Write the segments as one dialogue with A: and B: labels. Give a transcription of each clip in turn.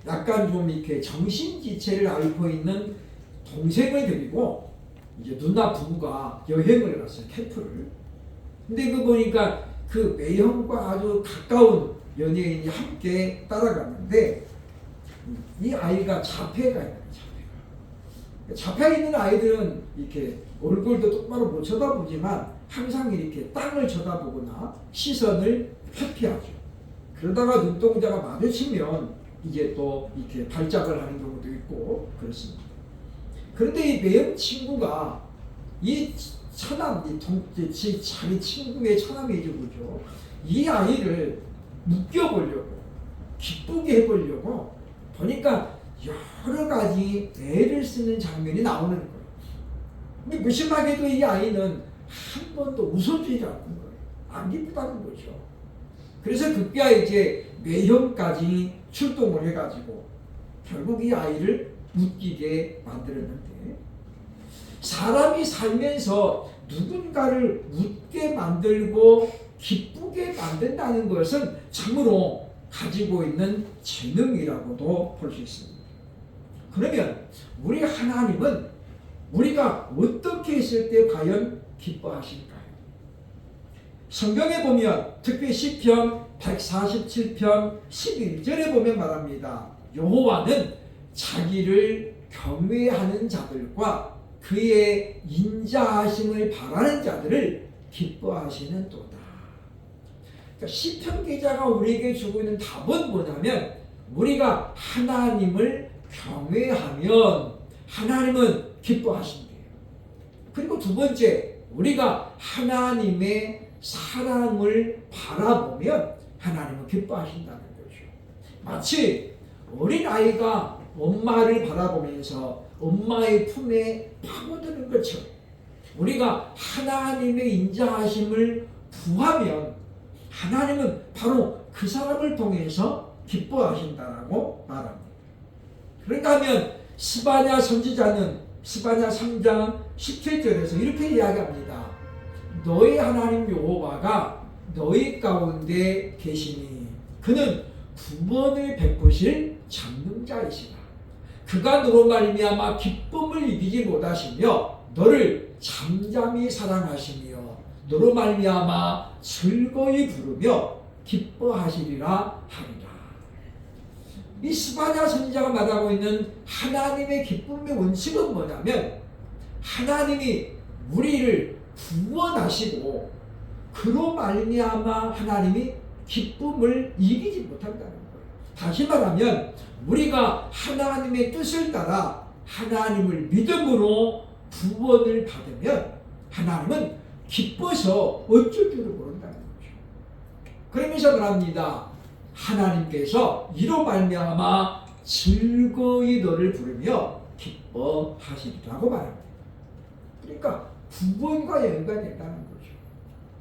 A: 약간 좀 이렇게 정신지체를 앓고 있는 동생을 데리고 이제 누나 부부가 여행을 갔어요. 캠프를. 근데 그 보니까 그 매형과 아주 가까운 연예인이 함께 따라갔는데 이 아이가 자폐가 있는 자폐가 있는 아이들은 이렇게 얼굴도 똑바로 못 쳐다보지만 항상 이렇게 땅을 쳐다보거나 시선을 회피하죠. 그러다가 눈동자가 마주치면 이제 또 이렇게 발작을 하는 경우도 있고 그렇습니다. 그런데 이 매형 친구가 이 처남, 자기 친구의 처남이죠, 그죠? 이 아이를 웃겨보려고, 기쁘게 해보려고 보니까 여러 가지 애를 쓰는 장면이 나오는 거예요. 근데 무심하게도 이 아이는 한 번도 웃어주지 않는 거예요. 안 기쁘다는 거죠. 그래서 그가 이제 매형까지 출동을 해가지고 결국 이 아이를 웃기게 만들었는데, 사람이 살면서 누군가를 웃게 만들고 기쁘게 만든다는 것은 참으로 가지고 있는 재능이라고도 볼 수 있습니다. 그러면 우리 하나님은 우리가 어떻게 했을 때 과연 기뻐하실까요? 성경에 보면 특히 시편 147편 11절에 보면 말합니다. 여호와는 자기를 경외하는 자들과 그의 인자하심을 바라는 자들을 기뻐하시는 도다. 그러니까 시편 기자가 우리에게 주고 있는 답은 뭐냐면 우리가 하나님을 경외하면 하나님은 기뻐하신대요. 그리고 두 번째, 우리가 하나님의 사랑을 바라보면 하나님은 기뻐하신다는 거죠. 마치 어린아이가 엄마를 바라보면서 엄마의 품에 파고드는 것처럼 우리가 하나님의 인자하심을 구하면 하나님은 바로 그 사람을 통해서 기뻐하신다라고 말합니다. 그런가 하면 스바냐 선지자는 스바냐 3장 17절에서 이렇게 이야기합니다. 너희 하나님 여호와가 너희 가운데 계시니 그는 구원을 베푸실 전능자이시라. 그가 너로 말미암아 기쁨을 이기지 못하시며 너를 잠잠히 사랑하시며 너로 말미암아 즐거이 부르며 기뻐하시리라 하리라. 이 스바냐 선지자가 말하고 있는 하나님의 기쁨의 원칙은 뭐냐면 하나님이 우리를 구원하시고 그로 말미암아 하나님이 기쁨을 이기지 못한다는 거예요. 다시 말하면 우리가 하나님의 뜻을 따라 하나님을 믿음으로 구원을 받으면 하나님은 기뻐서 어쩔 줄을 모른다는 거죠. 그러면서 말합니다. 하나님께서 이로 말미암아 즐거이 너를 부르며 기뻐하시리라고 말합니다. 그러니까 구원과 연관이 된다는 거죠.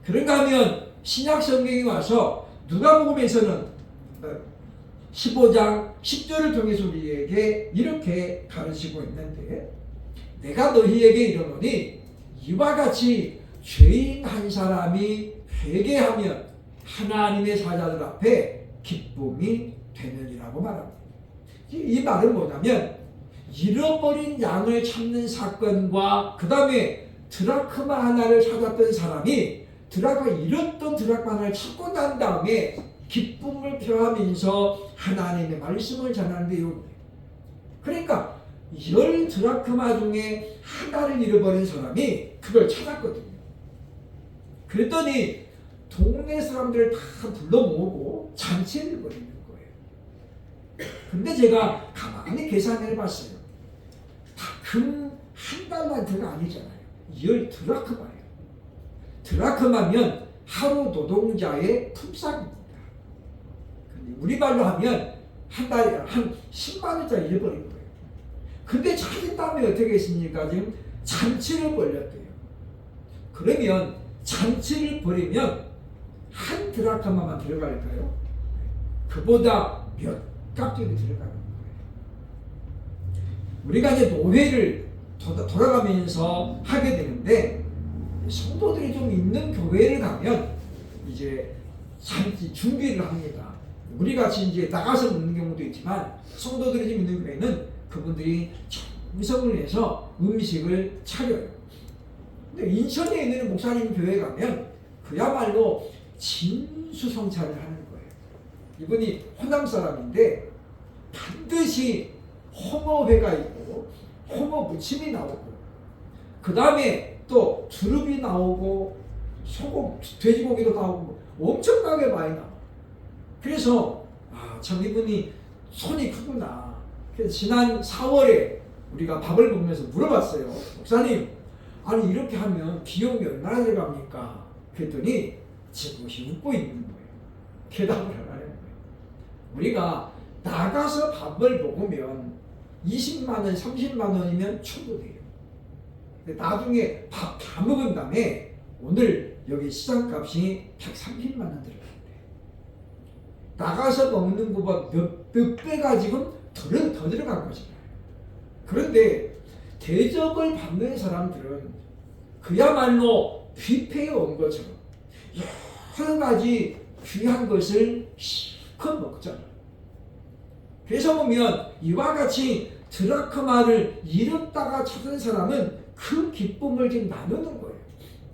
A: 그런가 하면 신약 성경에 와서 누가복음에서는 15장 10절을 통해서 우리에게 이렇게 가르치고 있는데 내가 너희에게 이르노니 이와 같이 죄인 한 사람이 회개하면 하나님의 사자들 앞에 기쁨이 되느니라고 말합니다. 이 말은 뭐냐면 잃어버린 양을 찾는 사건과 그 다음에 드라크마 하나를 찾았던 사람이 잃었던 드라크마 하나를 찾고 난 다음에 기쁨을 표하면서 하나님의 말씀을 전하는데요. 그러니까 10 드라크마 중에 하나를 잃어버린 사람이 그걸 찾았거든요. 그랬더니 동네 사람들을 다 불러 모으고 잔치를 벌이는 거예요. 근데 제가 가만히 계산해 봤어요. 다 금 한 달란트가 아니잖아요. 10 드라크마예요. 드라크마면 하루 노동자의 품삯입니다. 우리말로 하면 한 달에 한 10만 원짜리 잃어버린 거예요. 근데 찾은 다음에 어떻게 했습니까? 지금 잔치를 벌였대요. 그러면 잔치를 벌이면 한 드라크마만 들어갈까요? 그보다 몇 값들이 들어가는 거예요. 우리가 이제 노회를 돌아가면서 하게 되는데 성도들이 좀 있는 교회를 가면 이제 잔치 준비를 합니다. 우리 같이 이제 나가서 먹는 경우는 경우도 있지만 성도들이 좀 있는 교회는 그분들이 정성을 내서 음식을 차려요. 근데 인천에 있는 목사님 교회 가면 그야말로 진수성찬을 하는 거예요. 이분이 호남 사람인데 반드시 홍어회가 있고 홍어 무침이 나오고 그 다음에 또 두릅이 나오고 돼지고기도 나오고 엄청나게 많이 나와요. 그래서 참 이분이 손이 크구나. 그래서 지난 4월에 우리가 밥을 먹으면서 물어봤어요. 목사님, 아니 이렇게 하면 비용이 얼마나 들어갑니까? 그랬더니 지그시 웃고 있는 거예요. 대답을 하라는 거예요. 우리가 나가서 밥을 먹으면 20만 원, 30만 원이면 충분해요. 근데 나중에 밥 다 먹은 다음에 오늘 여기 시장값이 130만 원 들어가요. 나가서 먹는 것보다 몇 배가 지금 더 들어간 거죠. 그런데 대접을 받는 사람들은 그야말로 뷔페에 온 것처럼 여러 가지 귀한 것을 실컷 먹잖아요. 그래서 보면 이와 같이 드라크마를 잃었다가 찾은 사람은 그 기쁨을 지금 나누는 거예요.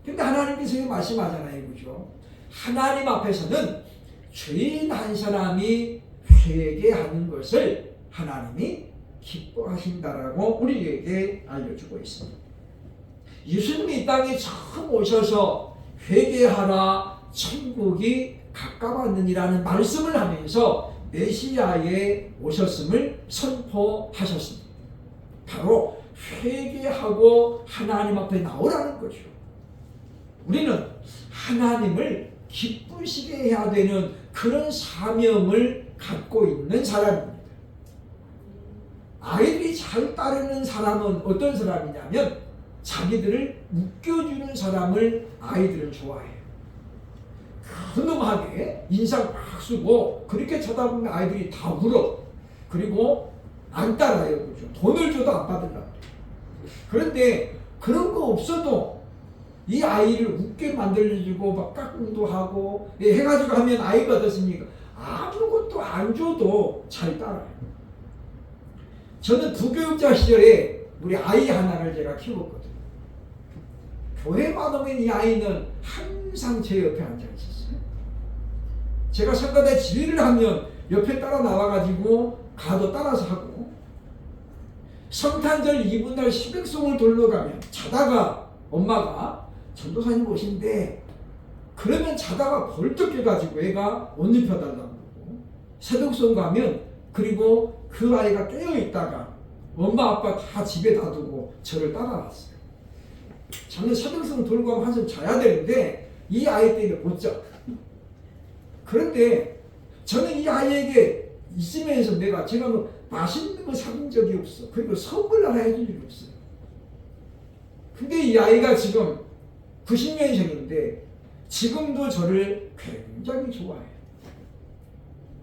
A: 근데 하나님께서 말씀하잖아요. 그죠? 하나님 앞에서는 죄인 한 사람이 회개하는 것을 하나님이 기뻐하신다라고 우리에게 알려주고 있습니다. 예수님이 이 땅에 처음 오셔서 회개하라 천국이 가까웠느니라는 말씀을 하면서 메시아에 오셨음을 선포하셨습니다. 바로 회개하고 하나님 앞에 나오라는 거죠. 우리는 하나님을 기쁘시게 해야 되는 그런 사명을 갖고 있는 사람입니다. 아이들이 잘 따르는 사람은 어떤 사람이냐면 자기들을 웃겨주는 사람을 아이들은 좋아해요. 근엄하게 인상 막 쓰고 그렇게 쳐다보면 아이들이 다 울어. 그리고 안 따라요. 그죠? 돈을 줘도 안 받으려고. 그런데 그런 거 없어도 이 아이를 웃게 만들어주고 막 깍꿍도 하고 해가지고 하면 아이가 어떻습니까? 아무것도 안 줘도 잘 따라요. 저는 부교육자 시절에 우리 아이 하나를 제가 키웠거든요. 교회만 오면 이 아이는 항상 제 옆에 앉아 있었어요. 제가 성가대 지휘를 하면 옆에 따라 나와가지고 가도 따라서 하고, 성탄절 이브날 시백송을 돌러 가면 자다가 엄마가 전도사님 오신대. 그러면 자다가 벌떡 깨가지고 애가 옷 입혀달라고 그러고, 새벽송 가면 그리고 그 아이가 깨어있다가 엄마 아빠 다 집에 놔두고 저를 따라왔어요. 저는 새벽송 돌고 하면 한숨 자야 되는데 이 아이 때문에 못 자. 그런데 저는 이 아이에게 있으면서 제가 뭐 맛있는 거 사준 적이 없어. 그리고 선물 하나 해준 적이 없어요. 근데 이 아이가 지금 90년생인데 지금도 저를 굉장히 좋아해요.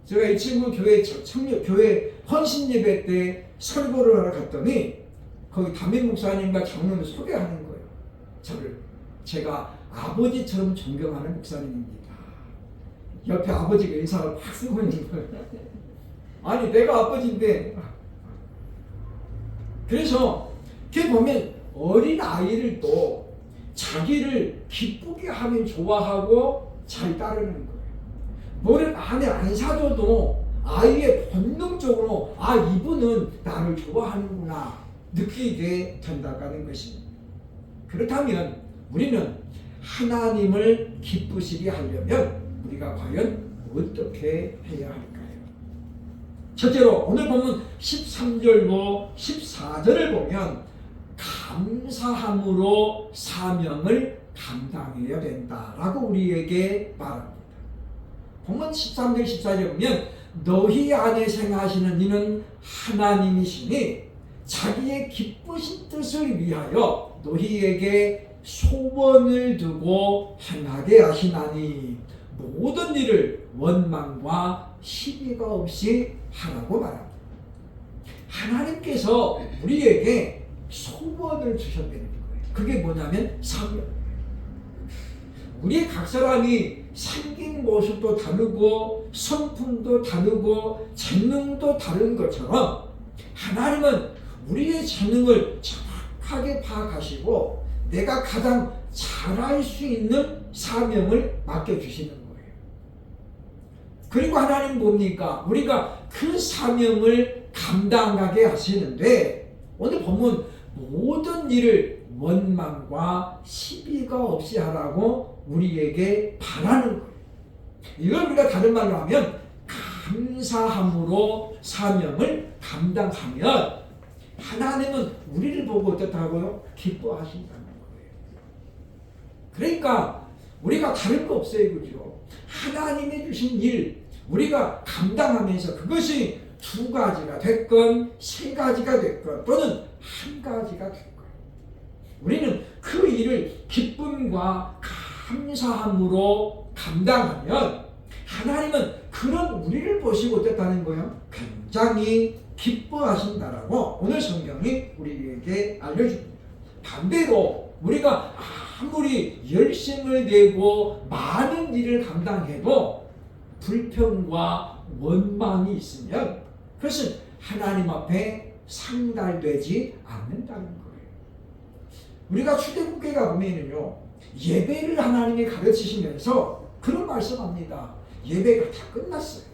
A: 제가 이 친구 교회 헌신 예배 때 설교를 하러 갔더니 거기 담임 목사님과 장로를 소개하는 거예요. 제가 아버지처럼 존경하는 목사님입니다. 옆에 아버지가 인사를 팍 쓰고 있는 거예요. 아니 내가 아버지인데. 그래서 이렇게 보면 어린 아이들도 자기를 기쁘게 하면 좋아하고 잘 따르는 거예요. 뭐를 안에 안 사줘도 아이의 본능적으로 이분은 나를 좋아하는구나 느끼게 된다는 것입니다. 그렇다면 우리는 하나님을 기쁘시게 하려면 우리가 과연 어떻게 해야 할까요? 첫째로 오늘 보면 13절로 14절을 보면 감사함으로 사명을 감당해야 된다라고 우리에게 말합니다. 보면 13절 14절에 보면 너희 안에 생하시는 이는 하나님이시니 자기의 기쁘신 뜻을 위하여 너희에게 소원을 두고 행하게 하시나니 모든 일을 원망과 시비가 없이 하라고 말합니다. 하나님께서 우리에게 소원을 주셨다는 거예요. 그게 뭐냐면 사명. 우리 각 사람이 생긴 모습도 다르고 성품도 다르고 재능도 다른 것처럼 하나님은 우리의 재능을 정확하게 파악하시고 내가 가장 잘할 수 있는 사명을 맡겨주시는 거예요. 그리고 하나님 뭡니까? 우리가 그 사명을 감당하게 하시는데 오늘 본문 모든 일을 원망과 시비가 없이 하라고 우리에게 바라는 거예요. 이걸 우리가 다른 말로 하면 감사함으로 사명을 감당하면 하나님은 우리를 보고 어떻다고요? 기뻐하신다는 거예요. 그러니까 우리가 다른 거 없어요. 그죠? 하나님이 주신 일 우리가 감당하면서 그것이 2가지가 됐건 3가지가 됐건 또는 1가지가 됐건 우리는 그 일을 기쁨과 감사함으로 감당하면 하나님은 그런 우리를 보시고 어땠다는 거예요? 굉장히 기뻐하신다라고 오늘 성경이 우리에게 알려줍니다. 반대로 우리가 아무리 열심을 내고 많은 일을 감당해도 불평과 원망이 있으면 그것은 하나님 앞에 상달되지 않는다는 거예요. 우리가 출애굽기에 가보면요 예배를 하나님이 가르치시면서 그런 말씀합니다. 예배가 다 끝났어요.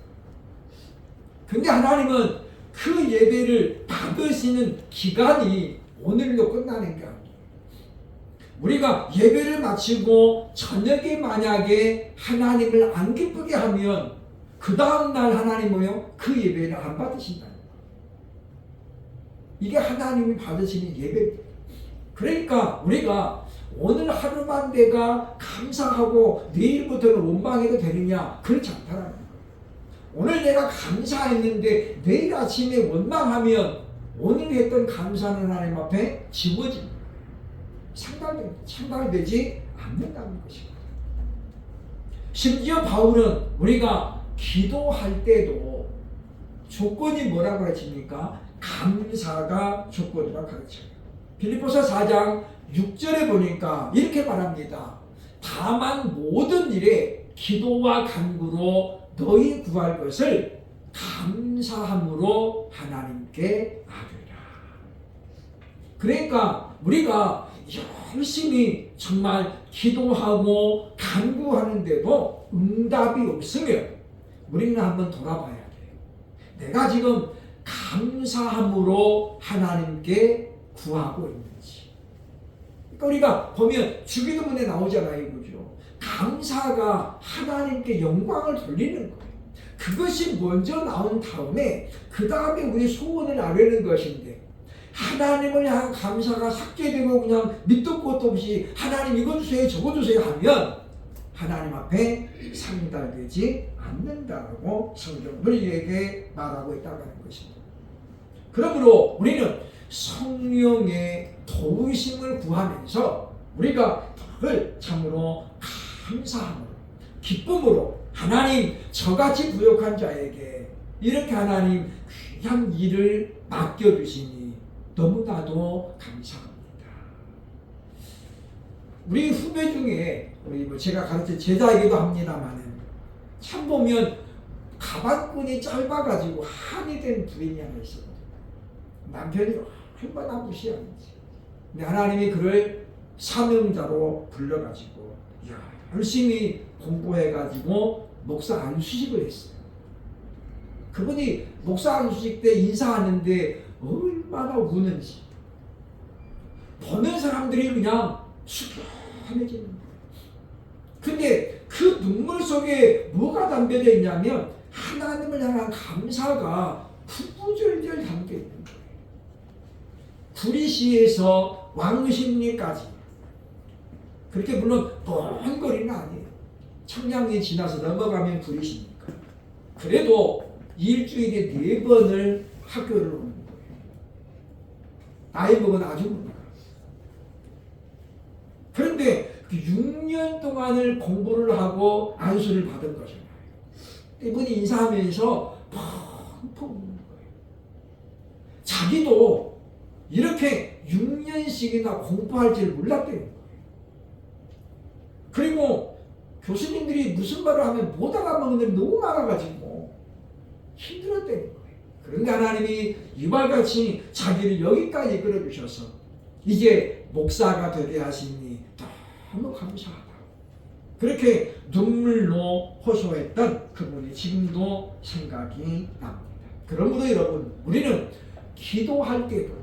A: 근데 하나님은 그 예배를 받으시는 기간이 오늘로 끝나는 게 아니에요. 우리가 예배를 마치고 저녁에 만약에 하나님을 안 기쁘게 하면 그 다음날 하나님은요 그 예배를 안 받으신다는 거예요. 이게 하나님이 받으시는 예배입니다. 그러니까 우리가 오늘 하루만 내가 감사하고 내일부터는 원망해도 되느냐? 그렇지 않다라는 거예요. 오늘 내가 감사했는데 내일 아침에 원망하면 오늘 했던 감사는 하나님 앞에 지워집니다. 상달되지 않는다는 것입니다. 심지어 바울은 우리가 기도할 때도 조건이 뭐라고 가르칩니까? 감사가 조건이라고 가르쳐요. 빌립보서 4장 6절에 보니까 이렇게 말합니다. 다만 모든 일에 기도와 간구로 너희 구할 것을 감사함으로 하나님께 아뢰라. 그러니까 우리가 열심히 정말 기도하고 간구하는데도 응답이 없으면 우리는 한번 돌아봐야 돼요. 내가 지금 감사함으로 하나님께 구하고 있는지. 그러니까 우리가 보면 주기도문에 나오잖아요. 그죠? 감사가 하나님께 영광을 돌리는 거예요. 그것이 먼저 나온 다음에 그 다음에 우리 소원을 아뢰는 것인데 하나님을 향한 감사가 삭제되고 그냥 밑도 끝도 없이 하나님 이거 주세요 저거 주세요 하면 하나님 앞에 상달되지 않는다고 성경 우리에게 말하고 있다는 것입니다. 그러므로 우리는 성령의 도우심을 구하면서 우리가 늘 참으로 감사함으로 기쁨으로 하나님 저같이 부족한 자에게 이렇게 하나님 귀한 일을 맡겨주시니 너무나도 감사합니다. 우리 후배 중에 우리 제가 가르친 제자이기도 합니다만은 참 보면 가방끈이 짧아가지고 한이 된 부인이 하나 있어요. 남편이 얼마나 무시하는지. 근데 하나님이 그를 사명자로 불러가지고 열심히 공부해가지고 목사 안수식을 했어요. 그분이 목사 안수식 때 인사하는데 얼마나 우는지. 보는 사람들이 그냥 수편해지는 거예요. 근데 그 눈물 속에 뭐가 담겨져 있냐면 하나님을 향한 감사가 구구절절 담겨 있는 거예요. 구리시에서 왕십리까지 그렇게 물론 먼 거리는 아니에요. 청량리 지나서 넘어가면 구리시니까. 그래도 일주일에 4번을 학교를 오는 거예요. 나이 먹은 아주머니가. 그런데 그 6년 동안을 공부를 하고 안수를 받은 거잖아요. 이분이 인사하면서 펑펑 우는 거예요. 자기도 이렇게 6년씩이나 공부할 줄 몰랐대요. 그리고 교수님들이 무슨 말을 하면 못 알아먹는 일이 너무 많아가지고 힘들었다는 거예요. 그런데 하나님이 이발같이 자기를 여기까지 끌어주셔서 이제 목사가 되게 하시니 너무 감사하다. 그렇게 눈물로 호소했던 그분이 지금도 생각이 납니다. 그러므로 여러분, 우리는 기도할 때도,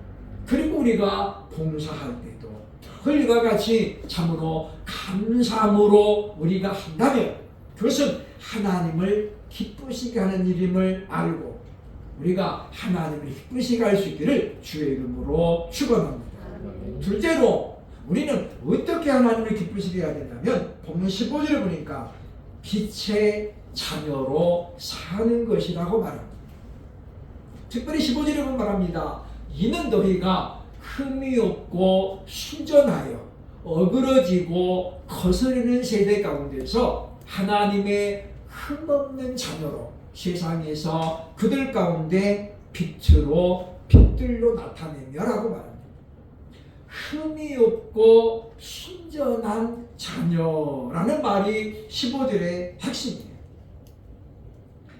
A: 그리고 우리가 봉사할 때도 이와 같이 참으로 감사함으로 우리가 한다면 그것은 하나님을 기쁘시게 하는 일임을 알고 우리가 하나님을 기쁘시게 할 수 있기를 주의 이름으로 축원합니다. 둘째로 우리는 어떻게 하나님을 기쁘시게 해야 된다면 본문 15절을 보니까 빛의 자녀로 사는 것이라고 말합니다. 특별히 15절에 보면 말합니다. 이는 너희가 흠이 없고 순전하여 어그러지고 거스르는 세대 가운데서 하나님의 흠없는 자녀로 세상에서 그들 가운데 빛들로 나타내며라고 말합니다. 흠이 없고 순전한 자녀라는 말이 15절의 핵심이에요.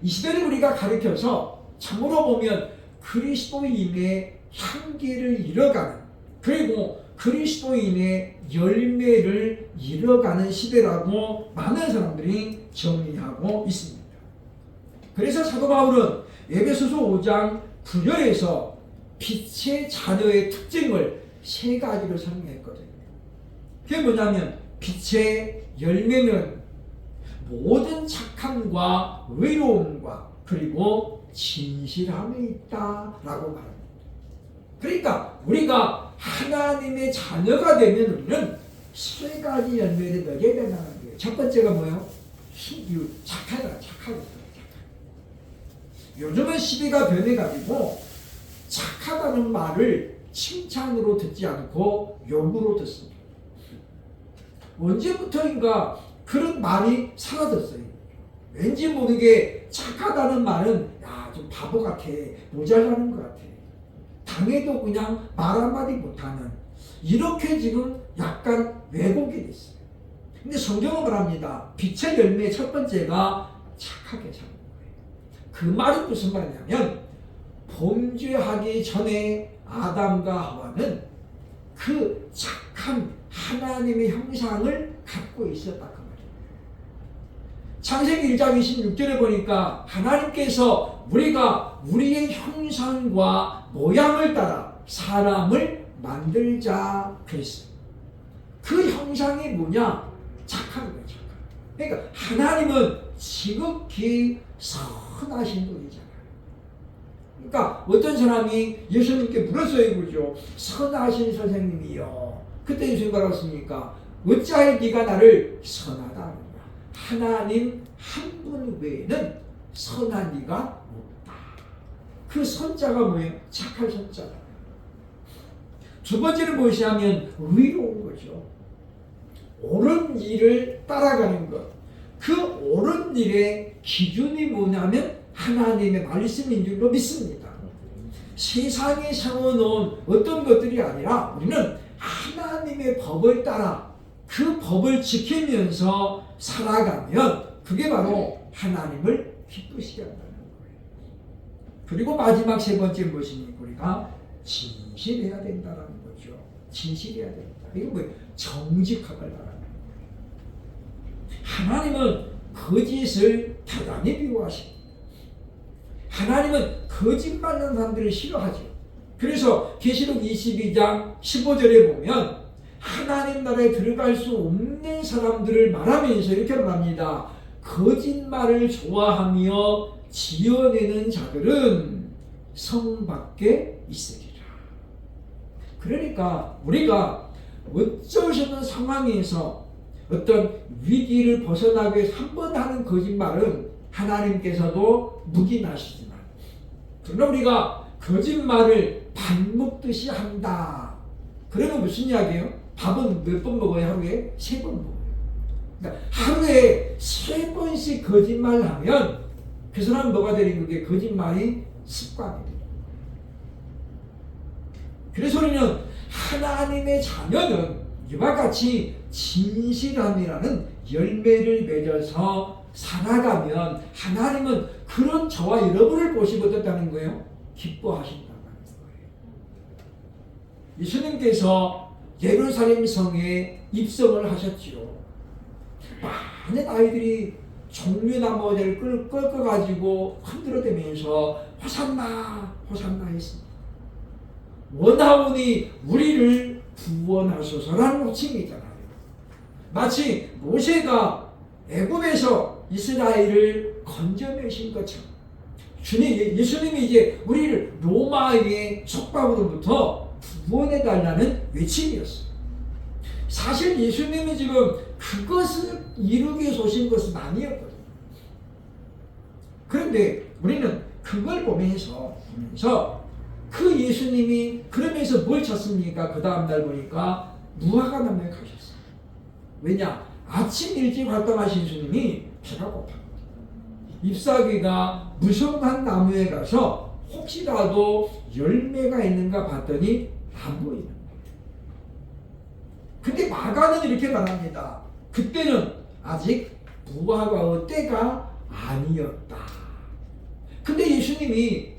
A: 이 시대를 우리가 가리켜서 참으로 보면 그리스도인의 향기를 잃어가는, 그리고 그리스도인의 열매를 잃어가는 시대라고 많은 사람들이 정리하고 있습니다. 그래서 사도 바울은 에베소서 5장 9절에서 빛의 자녀의 특징을 세 가지로 설명했거든요. 그게 뭐냐면 빛의 열매는 모든 착함과 의로움과 그리고 진실함에 있다라고 말합니다. 그러니까 우리가 하나님의 자녀가 되면 우리는 세 가지 열매를 맺어야 된다는 거예요. 첫 번째가 뭐예요? 착하다. 요즘은 시대가 변해가지고 착하다는 말을 칭찬으로 듣지 않고 욕으로 듣습니다. 언제부터인가 그런 말이 사라졌어요. 왠지 모르게 착하다는 말은 좀 바보 같아, 모자라는 것 같아, 당해도 그냥 말 한마디 못하는, 이렇게 지금 약간 왜곡이 됐어요. 근데 성경은 말합니다. 빛의 열매의 첫 번째가 착하게 사는 거예요. 그 말은 무슨 말이냐면 범죄하기 전에 아담과 하와는 그 착한 하나님의 형상을 갖고 있었다 그 말이에요. 창세기 1장 26절에 보니까 하나님께서 우리가 우리의 형상과 모양을 따라 사람을 만들자 그랬어요. 그 형상이 뭐냐? 착한 거예요. 착한. 그러니까 하나님은 지극히 선하신 분이잖아요. 그러니까 어떤 사람이 예수님께 물었어요. 그죠? 선하신 선생님이요. 그때 예수님 뭐라고 했습니까? 어찌하여 네가 나를 선하다 하느냐? 하나님 한 분 외에는 선한 이가 없다. 그 선자가 뭐예요? 착할 선자다. 두 번째는 무엇이냐면 의로운 거죠. 옳은 일을 따라가는 것. 그 옳은 일의 기준이 뭐냐면 하나님의 말씀인 줄로 믿습니다. 세상에 세워놓은 어떤 것들이 아니라 우리는 하나님의 법을 따라 그 법을 지키면서 살아가면 그게 바로 하나님을 기쁘시게 한다는 거예요. 그리고 마지막 세 번째 무엇입니까? 우리가 진실해야 된다는 거죠. 진실해야 된다. 이거 뭐예요? 정직함을 말하는 거예요. 하나님은 거짓을 대단히 미워하십니다. 하나님은 거짓말하는 사람들을 싫어하죠. 그래서 계시록 22장 15절에 보면 하나님 나라에 들어갈 수 없는 사람들을 말하면서 이렇게 말합니다. 거짓말을 좋아하며 지어내는 자들은 성 밖에 있으리라. 그러니까 우리가 어쩔 수 없는 상황에서 어떤 위기를 벗어나기 위해서 한 번 하는 거짓말은 하나님께서도 묵인하시지만, 그러나 우리가 거짓말을 밥 먹듯이 한다. 그러면 무슨 이야기예요? 밥은 몇 번 먹어요? 하루에? 3번 먹어요. 그러니까 하루에 3번씩 거짓말을 하면 그 사람은 뭐가 되는 거게? 거짓말이 습관이 돼요. 그래서 우리는 하나님의 자녀는 이와 같이 진실함이라는 열매를 맺어서 살아가면 하나님은 그런 저와 여러분을 보시고 어떻다는 거예요? 기뻐하신다는 거예요. 예수님께서 예루살렘 성에 입성을 하셨지요. 많은 아이들이 종려나무를 꺾어가지고 흔들어대면서 호산나 호산나 했습니다. 원하오니 우리를 구원하소서라는 호칭이잖아요. 마치 모세가 애굽에서 이스라엘을 건져내신 것처럼 예수님이 이제 우리를 로마의 속박으로부터 구원해달라는 외침이었어요. 사실 예수님이 지금 그것을 이루기 위해서 오신 것은 아니었거든요. 그런데 우리는 그걸 보면서 그 예수님이 그러면서 뭘 찾습니까? 그 다음날 보니까 무화과나무에 가셨어요. 왜냐? 아침 일찍 활동하신 예수님이 배가 고파. 잎사귀가 무성한 나무에 가서 혹시라도 열매가 있는가 봤더니 안 보이는 거예요. 근데 마가는 이렇게 말합니다. 그때는 아직 무화과의 때가 아니었다. 근데 예수님이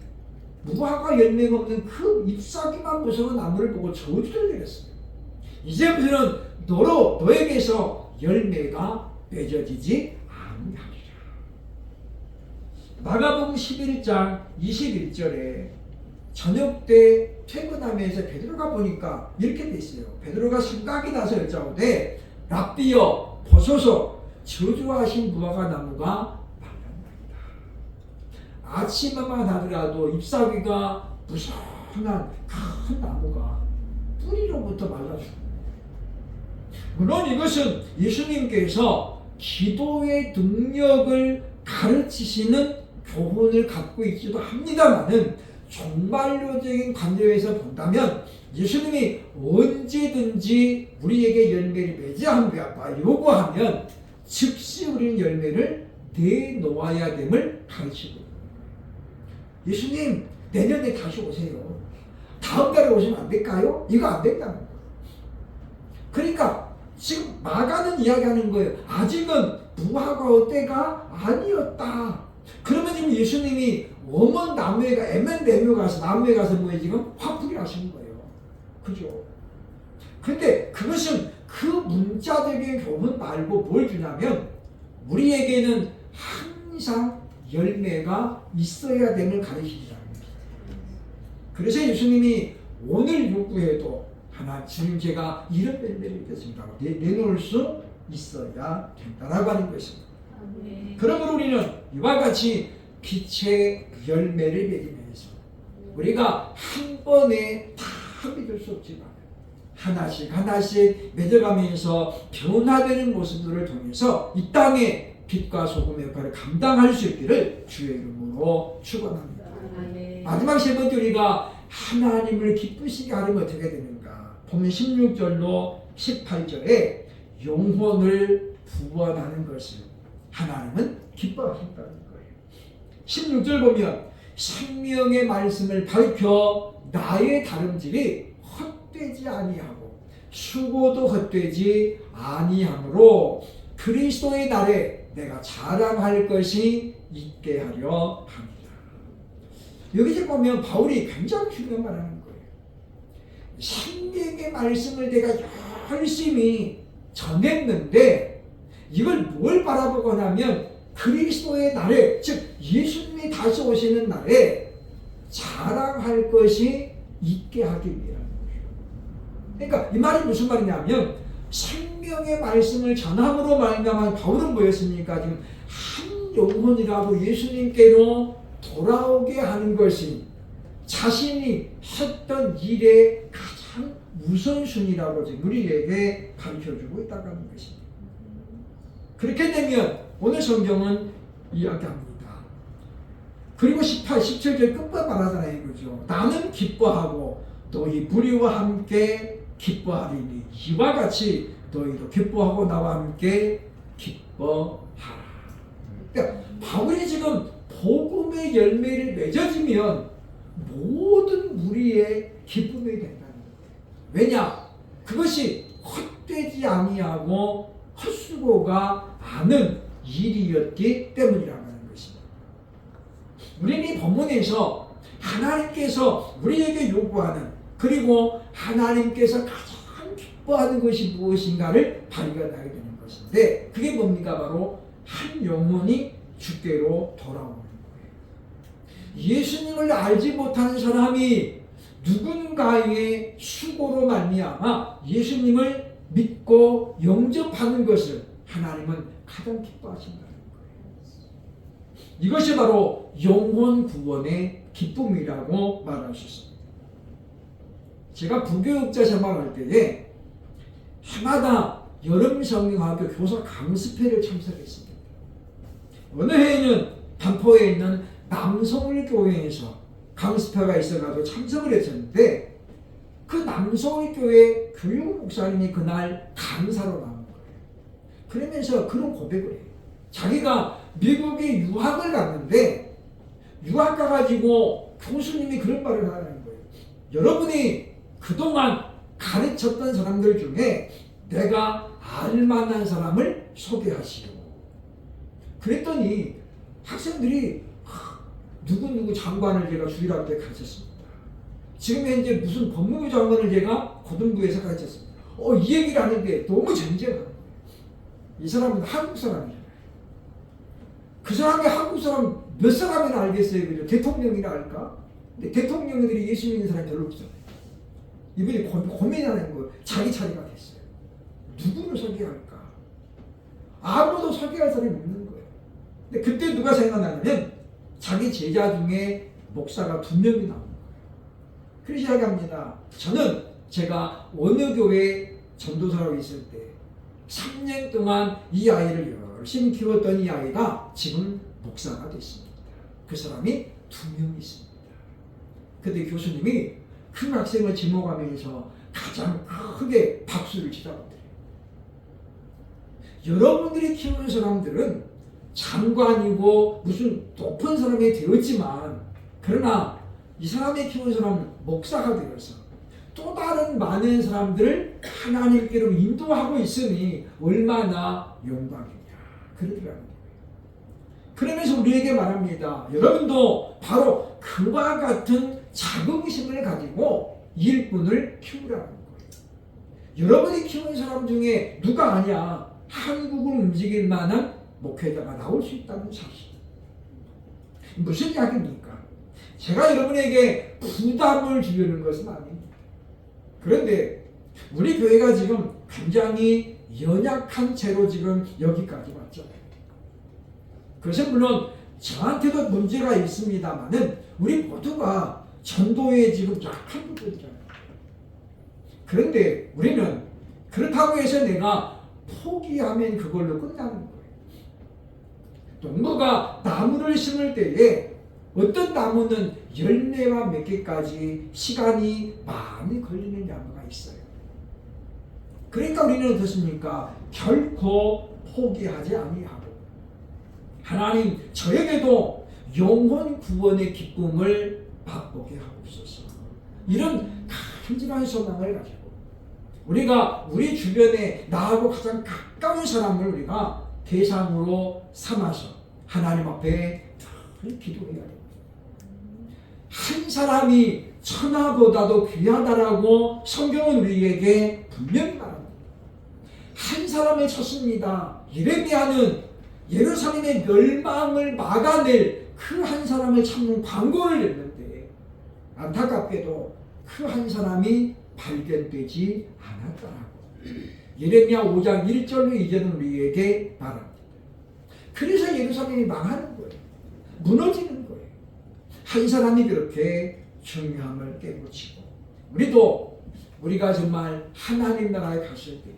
A: 무화과 열매가 없는 그 잎사귀만 무성한 나무를 보고 저주를 내렸어요. 이제부터는 너에게서 열매가 맺어지지 아니하리라. 마가복음 11장 21절에 저녁 때 퇴근하면서 베드로가 보니까 이렇게 돼 있어요. 베드로가 생각이 나서 여짜오되 랍비여 보소서 저주하신 무화과 나무가 말랐나이다. 아침에만 하더라도 잎사귀가 무성한 큰 나무가 뿌리로부터 말라 죽습니다. 물론 이것은 예수님께서 기도의 능력을 가르치시는 교훈을 갖고 있기도 합니다만은 종말론적인 관점에서 본다면 예수님이 언제든지 우리에게 열매를 맺어야 요구하면 즉시 우리는 열매를 내놓아야 됨을 가르치고 있는 거예요. 예수님 내년에 다시 오세요. 다음 달에 오시면 안 될까요? 이거 안 된다는 거예요. 그러니까 지금 마가는 이야기하는 거예요. 아직은 무화과의 때가 아니었다. 그러면 지금 예수님이 어먼 나무에가 에멘데뮤 가서 나무에 가서 뭐에 지금 화풀이 하시는 거예요. 그죠? 근데 그것은 그 문자적인 교훈 말고 뭘 주냐면 우리에게는 항상 열매가 있어야 됨을 가르치시라는 겁니다. 그래서 예수님이 오늘 요구해도 하나 지금 제가 이런 열매를 맺었습니다. 내놓을 수 있어야 된다라고 하는 것입니다. 그러므로 우리는 이와 같이 빛의 열매를 맺으면서 우리가 한 번에 다 믿을 수 없지만 하나씩 맺어가면서 변화되는 모습들을 통해서 이 땅에 빛과 소금의 역할을 감당할 수 있기를 주의 이름으로 축원합니다. 마지막 세 번째 우리가 하나님을 기쁘시게 하려면 어떻게 되는가? 보면 16절로 18절에 영혼을 구원하는 것을 하나님은 기뻐하신다는 거예요. 16절 보면 생명의 말씀을 밝혀 나의 다름질이 헛되지 아니하고 수고도 헛되지 아니하므로 그리스도의 날에 내가 자랑할 것이 있게 하려 합니다. 여기서 보면 바울이 굉장히 중요한 말 하는 거예요. 생명의 말씀을 내가 열심히 전했는데 이걸 뭘 바라보고 나면 그리스도의 날에, 즉 예수님이 다시 오시는 날에 자랑할 것이 있게 하기 위한 거예요. 그러니까 이 말이 무슨 말이냐면 생명의 말씀을 전함으로 말미암아 바울은 뭐였습니까? 지금 한 영혼이라도 예수님께로 돌아오게 하는 것이 자신이 했던 일의 가장 우선순위라고 지금 우리에게 가르쳐주고 있다고 하는 것입니다. 그렇게 되면 오늘 성경은 이야기합니다. 그리고 17절 끝부분 말하잖아요. 이거죠. 나는 기뻐하고 너희 무리와 함께 기뻐하리니 이와 같이 너희도 기뻐하고 나와 함께 기뻐하라. 그러니까 바울이 지금 복음의 열매를 맺어지면 모든 무리의 기쁨이 된다는 거예요. 왜냐? 그것이 헛되지 아니하고 헛수고가 많은 일이었기 때문이라는 것입니다. 우리는 이 본문에서 하나님께서 우리에게 요구하는, 그리고 하나님께서 가장 기뻐하는 것이 무엇인가를 발견하게 되는 것인데, 그게 뭡니까? 바로 한 영혼이 주께로 돌아오는 거예요. 예수님을 알지 못하는 사람이 누군가의 수고로 말미암아 예수님을 믿고 영접하는 것을 하나님은 가장 기뻐하신다는 거예요. 이것이 바로 영혼 구원의 기쁨이라고 말할 수 있습니다. 제가 부교육자 생활할 때에 해마다 여름 성경학교 교사 강습회를 참석했습니다. 어느 해에는 반포에 있는 남성울교회에서 강습회가 있어가지고 참석을 했었는데, 그 남성울교회 교육 목사님이 그날 강사로 나온 거예요. 그러면서 그런 고백을 해요. 자기가 미국에 유학을 갔는데 유학 가가지고 교수님이 그런 말을 하는 거예요. 여러분이 그동안 가르쳤던 사람들 중에 내가 알만한 사람을 소개하시오. 그랬더니 학생들이 누구 장관을 제가 주일학교 때 가르쳤습니다. 지금 현재 무슨 법무부 장관을 제가 고등부에서 가르쳤습니다. 이 얘기를 하는데 너무 전쟁하는 거예요. 이 사람은 한국 사람이잖아요. 그 사람이 한국 사람 몇 사람이나 알겠어요? 그죠? 대통령이나 알까? 근데 대통령들이 예수 믿는 사람이 별로 없잖아요. 이분이 고민하는 거예요. 자기 차례가 됐어요. 누구를 소개할까? 아무도 소개할 사람이 없는 거예요. 근데 그때 누가 생각나냐면 자기 제자 중에 목사가 2명이 나오는 거예요. 그래서 이야기합니다. 저는 제가 어느 교회 전도사로 있을 때 3년 동안 이 아이를 열심히 키웠던 이 아이가 지금 목사가 됐습니다. 그 사람이 2명 있습니다. 그때 교수님이 그 학생을 지목하면서 가장 크게 박수를 치자고 드려요. 여러분들이 키우는 사람들은 장관이고 무슨 높은 사람이 되었지만, 그러나 이 사람이 키우는 사람은 목사가 되어서 또 다른 많은 사람들을 하나님께로 인도하고 있으니 얼마나 영광이냐, 그러더라는 거예요. 그러면서 우리에게 말합니다. 여러분도 바로 그와 같은 자긍심을 가지고 일꾼을 키우라는 거예요. 여러분이 키우는 사람 중에 누가 아냐, 한국을 움직일 만한 목회자가 나올 수 있다는 사실. 무슨 이야기입니까? 제가 여러분에게 부담을 주려는 것은 아닙니다. 그런데 우리 교회가 지금 굉장히 연약한 채로 지금 여기까지 왔잖아요. 그것은 물론 저한테도 문제가 있습니다만은 우리 모두가 전도에 지금 약한 부분이잖아요. 그런데 우리는 그렇다고 해서 내가 포기하면 그걸로 끝나는 거예요. 농부가 나무를 심을 때에 어떤 나무는 열매가 맺기까지 시간이 많이 걸리는 나무가 있어요. 그러니까 우리는 어떻습니까? 결코 포기하지 아니하고, 하나님 저에게도 영혼 구원의 기쁨을 맛보게 하옵소서. 이런 간절한 소망을 가지고 우리가 우리 주변에 나하고 가장 가까운 사람을 우리가 대상으로 삼아서 하나님 앞에 늘 기도해야 됩니다. 한 사람이 천하보다도 귀하다라고 성경은 우리에게 분명히 말합니다. 한 사람을 찾습니다. 예레미야는 예루살렘의 멸망을 막아낼 그 한 사람을 찾는 광고를 냈는데 안타깝게도 그 한 사람이 발견되지 않았더라고. 예레미야 5장 1절로 2절은 우리에게 말합니다. 그래서 예루살렘이 망하는 거예요. 무너지는 거예요. 한 사람이 그렇게 중요함을 깨우치고, 우리가 정말 하나님 나라에 갔을 때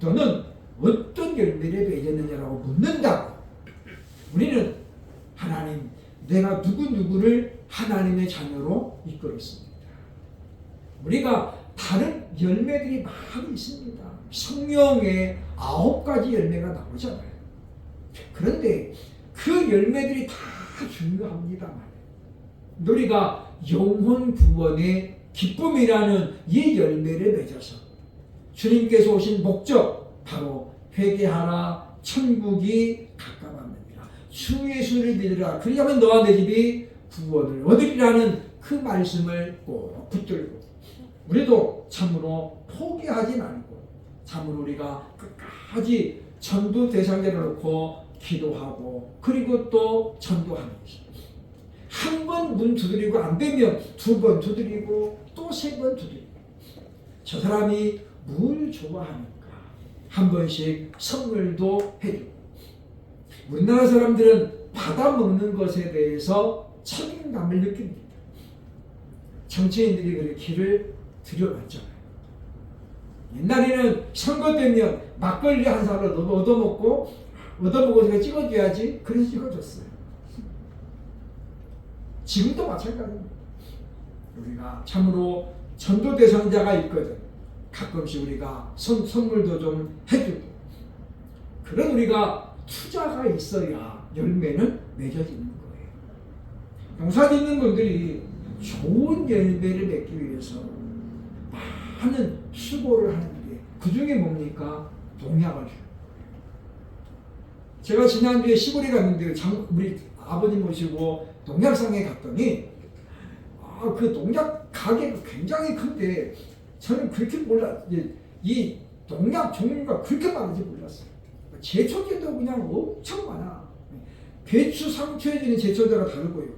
A: 너는 어떤 열매를 맺었느냐라고 묻는다고, 우리는 하나님, 내가 누구를 하나님의 자녀로 이끌었습니다. 우리가 다른 열매들이 많이 있습니다. 성령의 9가지 열매가 나오잖아요. 그런데 그 열매들이 다 중요합니다만, 우리가 영혼 구원의 기쁨이라는 이 열매를 맺어서 주님께서 오신 목적, 바로 회개하라 천국이 가까웠느니라. 주 예수를 믿으라. 그리하면 너와 내 집이 구원을 얻으리라는 그 말씀을 꼭 붙들고 우리도 참으로 포기하지 말고 참으로 우리가 끝까지 전도 대상자를 놓고 기도하고 그리고 또 전도하는 것입니다. 한 번 문 두드리고 안 되면 두 번 두드리고 또 세 번 두드리고 저 사람이 뭘 좋아하는가 한 번씩 선물도 해주고 우리나라 사람들은 받아먹는 것에 대해서 책임감을 느낍니다. 정치인들이 그렇게 길을 들여놨잖아요. 옛날에는 선거 때면 막걸리 한 사람을 얻어먹고 제가 찍어줘야지. 그래서 찍어줬어요. 지금도 마찬가지입니다. 우리가 참으로 전도 대상자가 있거든. 가끔씩 우리가 선물도 좀 해주고 그런 우리가 투자가 있어야 열매는 맺어지는 거예요. 농사 짓는 분들이 좋은 열매를 맺기 위해서 많은 수고를 하는데 그 중에 뭡니까? 농약을 줘요. 제가 지난주에 시골에 갔는데 우리 아버님 모시고 농약상에 갔더니 그 농약 가게가 굉장히 큰데 저는 그렇게 이 농약 종류가 그렇게 많은지 몰랐어요. 제초제도 그냥 엄청 많아. 배추 상추에 드는 제초제가 다르고요.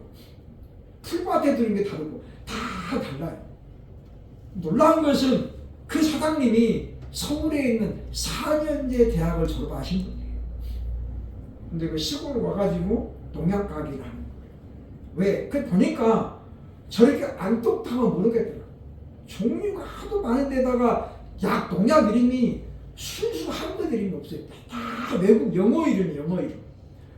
A: 풀밭에 드는 게 다르고 다 달라요. 놀라운 것은 그 사장님이 서울에 있는 4년제 대학을 졸업하신 분이에요. 근데 그 시골 와가지고 농약 가게를 하는 거예요. 왜? 그 보니까 저렇게 안 똑타면 모르겠더라. 종류가 하도 많은데다가 농약 이름이 순수 한국 이름이 없어요. 다 외국 영어 이름.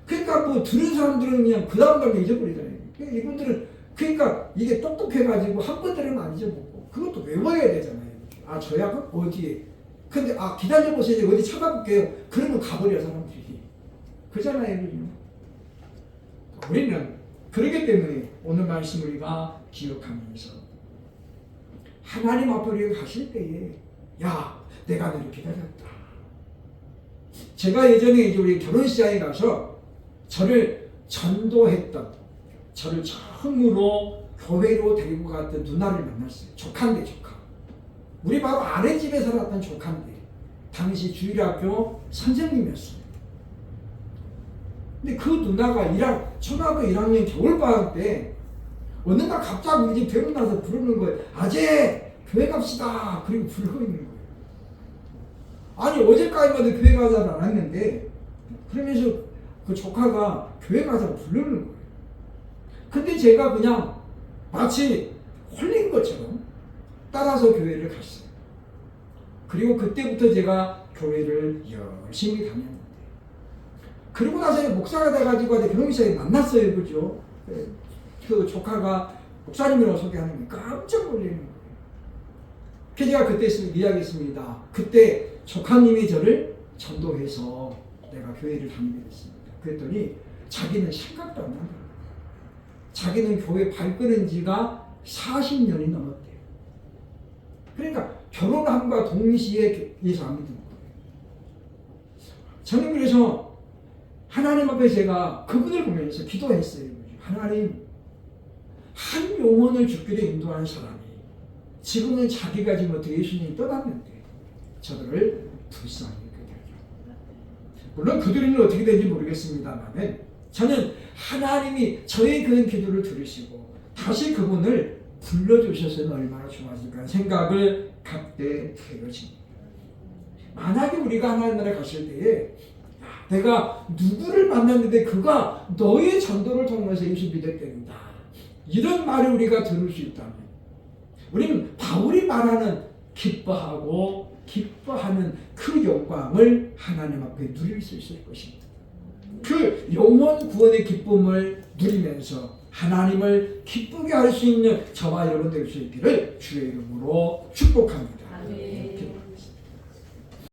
A: 그러니까 뭐 들은 사람들은 그냥 그 다음 달에 잊어버리잖아요. 이분들은 그러니까 이게 똑똑해가지고 한 번 들으면 안 잊어먹고 그것도 외워야 되잖아요. 아, 저 약은 어디에? 근데 기다려보세요. 어디 찾아볼게요. 그러면 가버려 사람들이. 그잖아요. 우리는 그렇기 때문에 오늘 말씀 우리가 기억하면서 하나님 앞에 우리가 가실 때에 야, 내가 너를 기다렸다. 제가 예전에 이제 우리 결혼식장에 가서 저를 전도했던 저를 처음으로 교회로 데리고 갔던 누나를 만났어요. 조카인데 조카. 우리 바로 아래 집에 살았던 조카인데 당시 주일학교 선생님이었어요. 근데 그 누나가 초등학교 1학년 겨울방학 때 어느 날 갑자기 우리 집 대문 나서 부르는 거예요. 아재 교회 갑시다. 그리고 부르고 있는 거예요. 아니 어제까지만 해도 교회 가자를 안 했는데 그러면서 그 조카가 교회 가자고 부르는 거예요. 근데 제가 그냥 마치 홀린 것처럼 따라서 교회를 갔어요. 그리고 그때부터 제가 교회를 열심히 다녔는데 그리고 나서 목사가 돼가지고 결혼식장에 만났어요. 그죠? 그 조카가 목사님이라고 소개하는 게 깜짝 놀라는 거예요. 그래서 제가 그때 이야기했습니다. 그때 조카님이 저를 전도해서 내가 교회를 다니게 됐습니다. 그랬더니 자기는 생각도 안 난다. 자기는 교회 발끈한 지가 40년이 넘었대요. 그러니까 결혼함과 동시에 예수 안 믿는 거예요. 저는 그래서 하나님 앞에 제가 그분을 보면서 기도했어요. 하나님, 한 영혼을 죽기로 인도한 사람이 지금은 자기가 지금 어떻게 예수님이 떠났는데 저들을 불쌍히 여겨요. 물론 그들은 어떻게 되는지 모르겠습니다만 저는 하나님이 저의 그런 기도를 들으시고 다시 그분을 불러주셔서는 얼마나 좋아질까 생각을 갖게 되어집니다. 만약에 우리가 하나님 나라에 갔을 때에 내가 누구를 만났는데 그가 너의 전도를 통해서 예수 믿었답니다. 이런 말을 우리가 들을 수 있다면 우리는 바울이 말하는 기뻐하는 그 영광을 하나님 앞에 누릴 수 있을 것입니다. 그 영원 구원의 기쁨을 누리면서 하나님을 기쁘게 할 수 있는 저와 여러분 될 수 있기를 주의 이름으로 축복합니다. 아멘.